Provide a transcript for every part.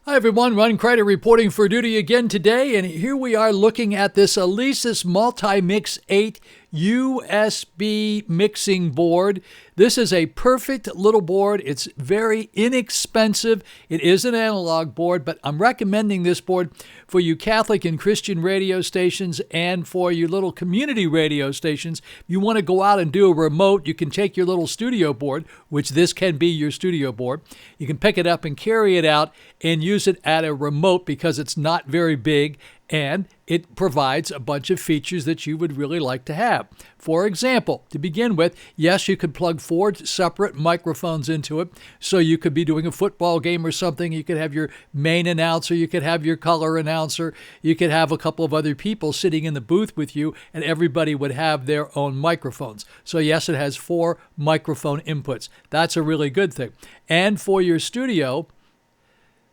Hi everyone, Ron Crider reporting for duty again today, and here we are looking at this Alesis Multimix8 USB mixing board. This is a perfect little board. It's very inexpensive. It is an analog board, but I'm recommending this board for you Catholic and Christian radio stations and for you little community radio stations. If you want to go out and do a remote, you can take your little studio board, which this can be your studio board. You can pick it up and carry it out and use it at a remote because it's not very big and it provides a bunch of features that you would really like to have. For example, to begin with, yes, you could plug 4 separate microphones into it, so you could be doing a football game or something. You could have your main announcer, you could have your color announcer, you could have a couple of other people sitting in the booth with you, and everybody would have their own microphones. So yes, it has 4 microphone inputs. That's a really good thing. And for your studio,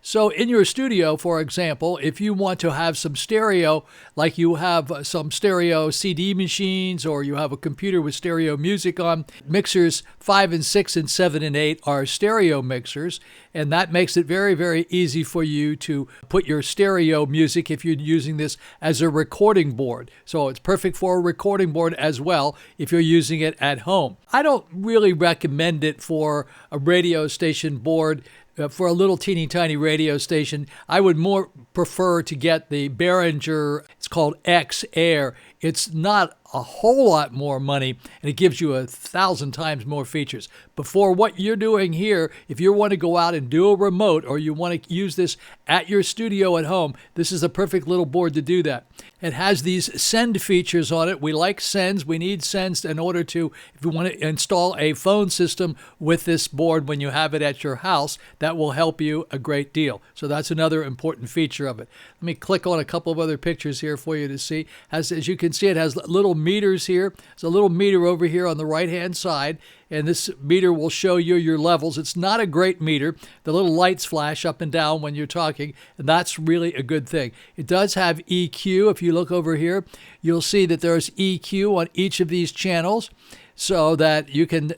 so in your studio, for example, if you want to have some stereo, like you have some stereo CD machines or you have a computer with stereo music on, mixers 5 and 6 and 7 and 8 are stereo mixers, and that makes it very, very easy for you to put your stereo music if you're using this as a recording board. So it's perfect for a recording board as well if you're using it at home. I don't really recommend it for a radio station board. For a little teeny tiny radio station, I would more prefer to get the Behringer, it's called X Air. It's not a whole lot more money, and it gives you 1,000 times more features. But for what you're doing here, if you want to go out and do a remote or you want to use this at your studio at home, this is a perfect little board to do that. It has these send features on it. We like sends. We need sends in order to, if you want to install a phone system with this board when you have it at your house, that will help you a great deal. So that's another important feature of it. Let me click on a couple of other pictures here for you to see. As you can see, it has little meters here. There's a little meter over here on the right-hand side, and this meter will show you your levels. It's not a great meter. The little lights flash up and down when you're talking, and that's really a good thing. It does have EQ. If you look over here, you'll see that there's EQ on each of these channels so that you can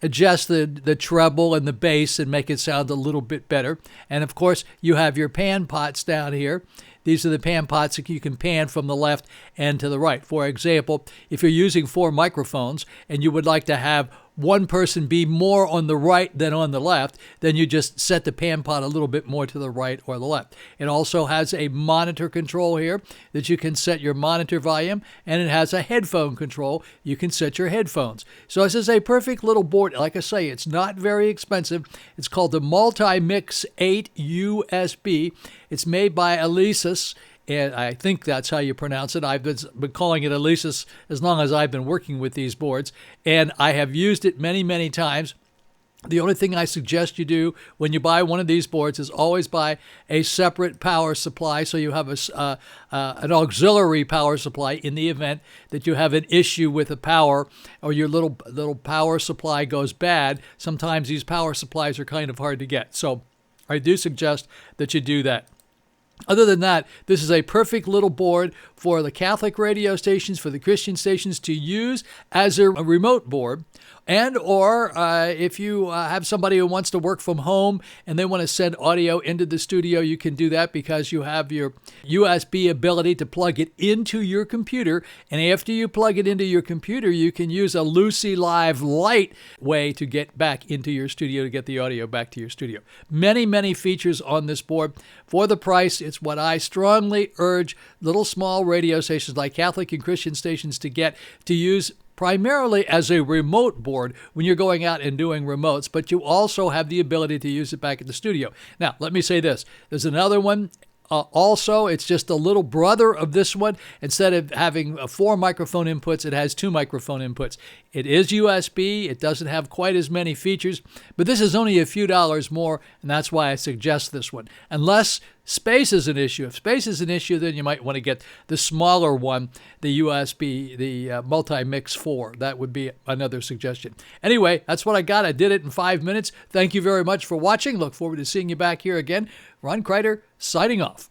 adjust the treble and the bass and make it sound a little bit better. And of course, you have your pan pots down here. These are the pan pots that you can pan from the left and to the right. For example, if you're using 4 microphones and you would like to have one person be more on the right than on the left, then you just set the pan pot a little bit more to the right or the left. It also has a monitor control here that you can set your monitor volume, and it has a headphone control. You can set your headphones. So this is a perfect little board. Like I say, it's not very expensive. It's called the Multimix8 USB. It's made by Alesis, and I think that's how you pronounce it. I've been calling it Alesis as long as I've been working with these boards, and I have used it many, many times. The only thing I suggest you do when you buy one of these boards is always buy a separate power supply so you have an auxiliary power supply in the event that you have an issue with the power or your little power supply goes bad. Sometimes these power supplies are kind of hard to get. So I do suggest that you do that. Other than that, this is a perfect little board for the Catholic radio stations, for the Christian stations to use as a remote board. And or if you have somebody who wants to work from home and they want to send audio into the studio, you can do that because you have your USB ability to plug it into your computer. And after you plug it into your computer, you can use a Lucy Live Lite way to get back into your studio, to get the audio back to your studio. Many, many features on this board. For the price, it's what I strongly urge little small radio stations like Catholic and Christian stations to use primarily as a remote board when you're going out and doing remotes, but you also have the ability to use it back at the studio. Now, let me say this. There's another one. Also, it's just a little brother of this one. Instead of having 4 microphone inputs, it has 2 microphone inputs. It is USB. It doesn't have quite as many features, but this is only a few dollars more, and that's why I suggest this one. Unless space is an issue. If space is an issue, then you might want to get the smaller one, the USB, the Multimix 4. That would be another suggestion. Anyway, that's what I got. I did it in 5 minutes. Thank you very much for watching. Look forward to seeing you back here again. Ron Crider, signing off.